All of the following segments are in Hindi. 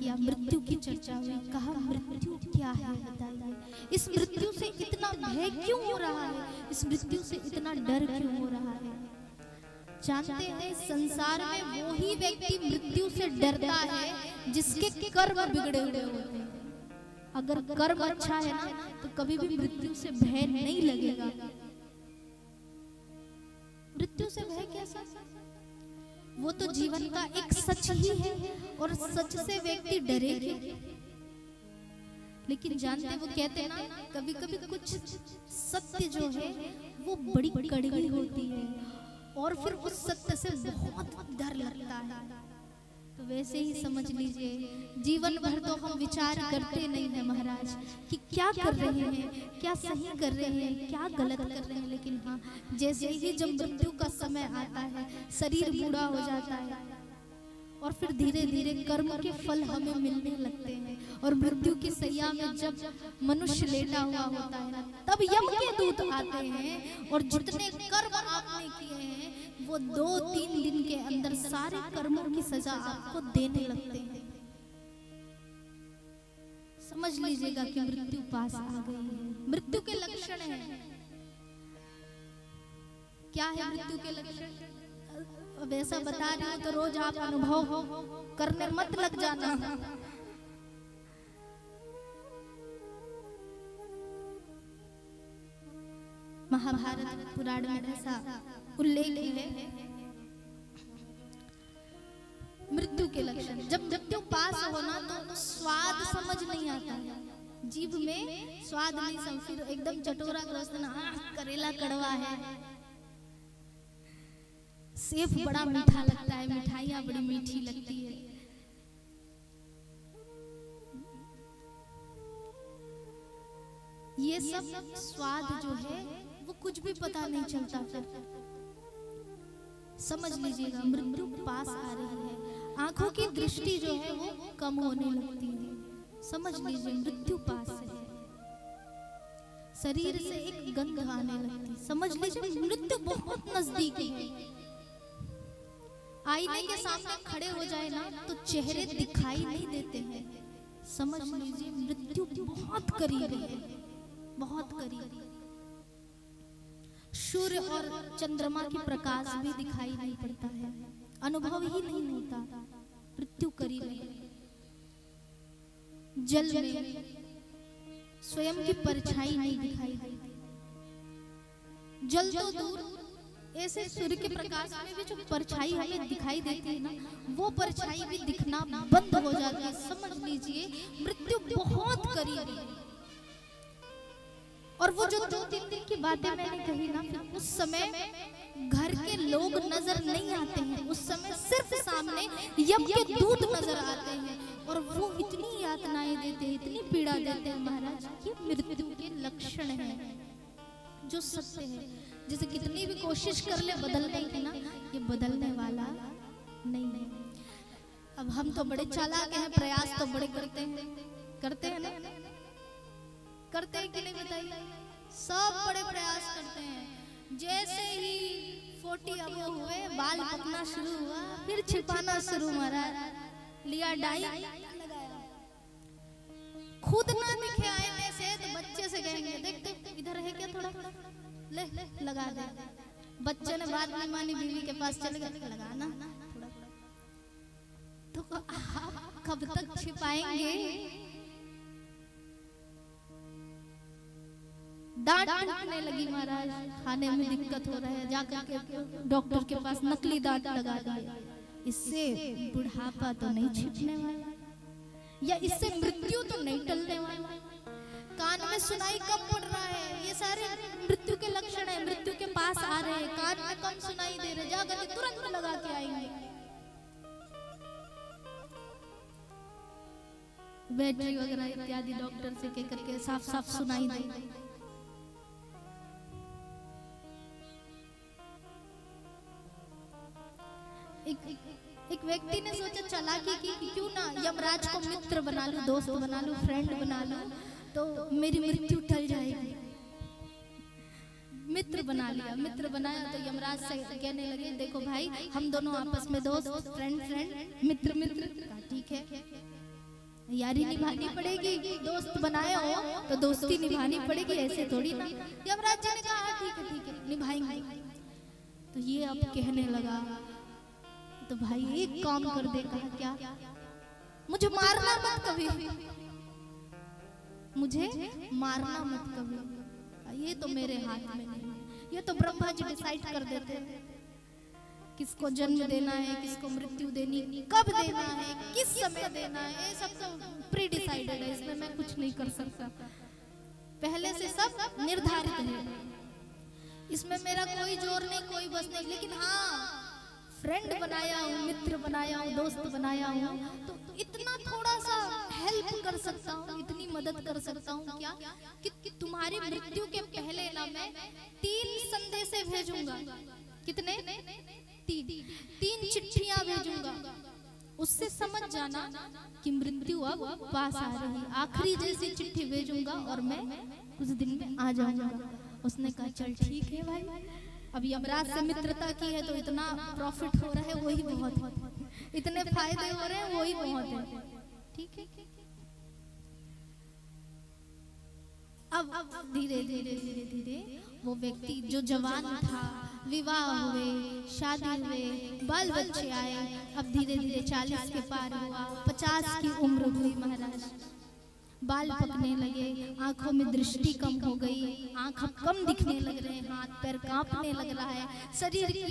किया, मृत्यु की चर्चा हुई, कहा मृत्यु क्या है बताइए, इस मृत्यु से इतना भय क्यों हो रहा है, इस मृत्यु से इतना डर क्यों हो रहा है। जानते हैं संसार में वो ही व्यक्ति मृत्यु से डरता है जिसके कर्म बिगड़े हुए होते हैं। अगर कर्म अच्छा है ना तो कभी भी मृत्यु से भय नहीं लगेगा। मृत्यु से भय कैसा, वो तो जीवन का एक सच ही है और सच से व्यक्ति डरेगा। लेकिन जानते वो कहते हैं ना, कभी कभी कुछ सत्य जो है वो बड़ी कड़वी होती है और फिर उस सत्य से बहुत डर लगता है। तो वैसे ही समझ लीजिए, जीवन भर तो हम विचार करते नहीं है महाराज कि क्या कर रहे हैं, क्या सही कर रहे हैं, क्या गलत कर रहे हैं। लेकिन हाँ, जैसे ही जब मृत्यु का समय आता है, शरीर बूढ़ा हो जाता है और फिर धीरे धीरे कर्म के फल हमें मिलने लगते हैं और मृत्यु की सैया में जब मनुष्य लेटा हुआ होता है तब यम के दूत आते हैं और जितने कर्म आपने किए हैं वो 2-3 दिन के अंदर सारे कर्मों की सजा आपको देने लगते हैं। समझ लीजिएगा कि मृत्यु पास आ गई है। मृत्यु के लक्षण है, क्या है मृत्यु के लक्षण, अब ऐसा बता रही हूं तो रोज आप अनुभव करने मत लग जाना। महाभारत पुराण में ऐसा उल्लेख है मृत्यु के लक्षण। जब मृत्यु पास होना तो स्वाद समझ नहीं आता है, जीभ में स्वाद नहीं समझ, फिर एकदम चटोरा ग्रस्त ना, करेला कड़वा है, सेब बड़ा मीठा लगता है, मिठाइयाँ बड़ी मीठी लगती है। ये सब स्वाद जो है वो कुछ भी पता नहीं चलता। फिर समझ लीजिएगा मृत्यु पास आ रही है, आंखों की दृष्टि जो है वो कम होने लगती है। समझ लीजिए मृत्यु पास है, शरीर से एक गंध आने लगती है। समझ लीजिए मृत्यु बहुत नजदीक है। आईने के सामने खड़े हो जाए ना तो चेहरे दिखाई नहीं देते हैं। समझ लीजिए मृत्यु बहुत करीब है, बहुत करीब। सूर्य और चंद्रमा की प्रकाश भी दिखाई नहीं पड़ता है, अनुभव ही नहीं होता, मृत्यु करीब है। जल में स्वयं की परछाई नहीं दिखाई देती, जल तो दूर, ऐसे सूर्य के प्रकाश में भी जो परछाई हमें दिखाई देती है ना, वो परछाई भी दिखना बंद हो जाती है। समझ लीजिए मृत्यु बहुत करीब है। और वो जो 2-3 दिन की बातें मैंने कही ना, उस समय घर के लोग नजर नहीं आते हैं, उस समय सिर्फ सामने यम के दूत नजर आते हैं और वो इतनी यातनाएं देते हैं, इतनी पीड़ा देते हैं महाराज, ये मृत्यु के लक्षण है जो सत्य है। जैसे कितनी भी कोशिश कर ले बदलने की ना, ये बदलने वाला नहीं है। अब हम तो बड़े चालाक हैं, प्रयास तो बड़े करते हैं ना, करते हैं कि नहीं बताइए, सब बड़े प्रयास करते हैं। जैसे ही 40 अब हुए, बाल पकना शुरू हुआ, फिर छिपाना शुरू, महाराज लिया डाई लगाया, खुद ना दिखे आईने से तो बच्चे से कहेंगे देख इधर है क्या, थोड़ा ले लगा दे। बच्चे ने बात नहीं मानी, बीवी के पास चले गए, लगाना थोड़ा। तो आप कब तक छिपाएंगे? दांत टूटने लगी महाराज, खाने में दिक्कत हो रहा है, जाकर के डॉक्टर के पास नकली दांत लगा दिए। इससे बुढ़ापा तो नहीं छिपने वाला, या इससे मृत्यु तो नहीं टलने वाला। कान में सुनाई कम पड़ रहा है, ये सारे मृत्यु के लक्षण है, मृत्यु के पास आ रहे हैं। कान में कम सुनाई दे रहे, जाकर के तुरंत लगा के आएंगे। बैटरी वगैरह इत्यादि डॉक्टर से कह करके साफ साफ सुनाई दे। एक व्यक्ति ने सोचा, चालाकी की, क्यों ना यमराज को मित्र बना लूं, दोस्त बना लूं, फ्रेंड बना लूं, तो मेरी मृत्यु टल जाएगी। मित्र बना लिया, मित्र बनाया तो यमराज से कहने लगे, देखो भाई हम दोनों आपस में दोस्त, फ्रेंड मित्र, ठीक है। यारी निभानी पड़ेगी, दोस्त बनाए हो तो दोस्ती निभानी पड़ेगी, ऐसे थोड़ी ना। यमराज जी ने कहा हाँ ठीक है निभाएंगे। तो ये अब कहने लगा, तो भाई एक काम कर दे। कहा क्या? मुझे मारना मत कभी, मुझे मारना मत कभी। ये तो मेरे हाथ में नहीं, ये तो ब्रह्मा जी डिसाइड कर देते हैं किसको जन्म देना है, किसको मृत्यु देनी, कब देना है, किस समय देना है, ये सब तो प्री डिसाइडेड है, इसमें मैं कुछ नहीं कर सकता। पहले से सब निर्धारित है, इसमें मेरा कोई जोर नहीं, कोई बस नहीं। लेकिन हाँ, फ्रेंड बनाया हूँ, मित्र बनाया हूँ, दोस्त बनाया हूँ, तो इतना थोड़ा सा हेल्प कर सकता हूँ, इतनी मदद कर सकता हूँ। क्या कि तुम्हारी मृत्यु के पहले ना मैं 3 संदेशे भेजूंगा। कितने? 3 चिट्ठियां भेजूंगा। उससे समझ जाना कि मृत्यु अब पास आ रही। आखिरी जैसी चिट्ठी भेजूंगा और मैं कुछ दिन में आ जाऊंगा। उसने कहा चल ठीक है भाई, अब यमराज से मित्रता की है तो इतना प्रॉफिट हो रहा है वही बहुत है, इतने फायदे हो रहे हैं वही बहुत है। ठीक है, अब धीरे धीरे वो व्यक्ति जो जवान था, विवाह हुए, शादी हुए, बाल बच्चे आए, अब धीरे धीरे 40 के पार हुआ, 50 की उम्र हुई महाराज। बाल पकने लगे, आंखों में दृष्टि कम हो गई, आंख कम दिखने लग रहे हैं, हाथ पैर कांपने लग रहा है, शरीर की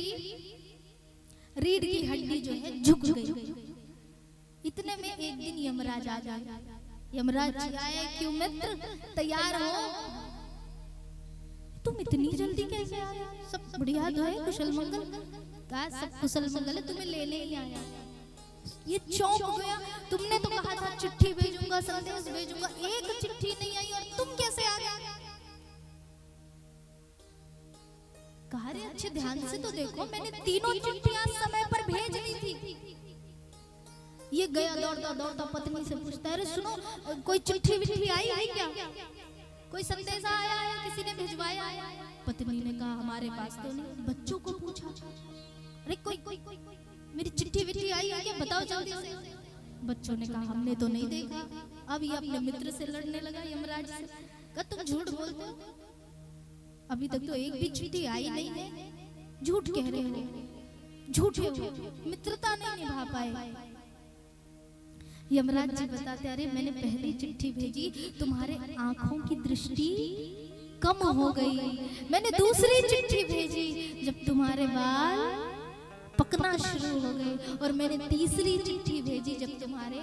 रीढ़ की हड्डी जो है झुक गई। इतने में एक दिन यमराज आ गया। यमराज जी आए, क्यों मित्र तैयार हो? तुम इतनी जल्दी कैसे आ गए? सब बढ़िया तो है, कुशल मंगल? कहा सब कुशल मंगल है, तुम्हें लेने ही आया। ये चौंक गया, तुमने तो कहा था चिट्ठी भेजूंगा, संदेश भेजूंगा, एक चिट्ठी नहीं आई और तुम कैसे आ गए? कहा रे अच्छे ध्यान से तो देखो, मैंने 3 चिट्ठियां समय पर भेज दी थी। ये गया दौड़ता पत्नी से पूछता है, अरे सुनो कोई चिट्ठी विट्ठी आई है क्या? कोई संदेशा आया है, किसी ने भिजवाया है? पत्नी ने कहा हमारे पास तो नहीं। बच्चों को पूछा, अरे कोई मेरी चिट्ठी विट्ठी आई है क्या, बताओ जल्दी से। बच्चों ने कहा हमने तो नहीं देखा। अब ये अपने मित्र से लड़ने लगा यमराज से, कहा तुम झूठ बोलते हो, अभी तक तो एक भी चिट्ठी आई नहीं है, झूठ कह रहे हो, झूठे हो, मित्रता नहीं निभा पाए। यमराज जी बताते, अरे मैंने पहली चिट्ठी भेजी, तुम्हारे आंखों की दृष्टि कम हो गई। मैंने दूसरी चिट्ठी भेजी जब तुम्हारे बाल पकना शुरू हो गए, और मैंने तीसरी चिट्ठी भेजी जब तुम्हारे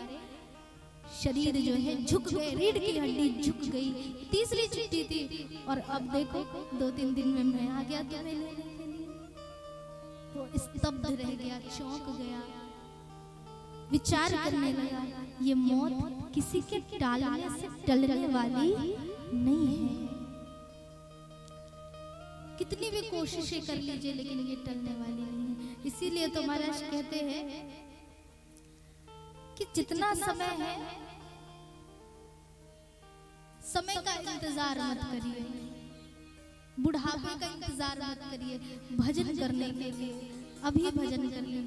शरीर जो है झुक गए, रीढ़ की हड्डी झुक गई। तीसरी चिट्ठी थी, और अब देखो 2-3 दिन में मैं आ गया तुम्हें लेने के लिए। वो स्तब्ध रह गया, चौंक गया, विचार करने लगा, ये मौत किसी के टालने से टलने वाली नहीं है। कितनी भी कोशिशें कर लीजिए लेकिन ये टलने वाली नहीं है। इसीलिए तो महाराज कहते हैं कि जितना समय है, समय का इंतजार मत करिए, बुढ़ापे का इंतजार मत करिए। भजन करने के लिए अभी भजन कर लीजिए।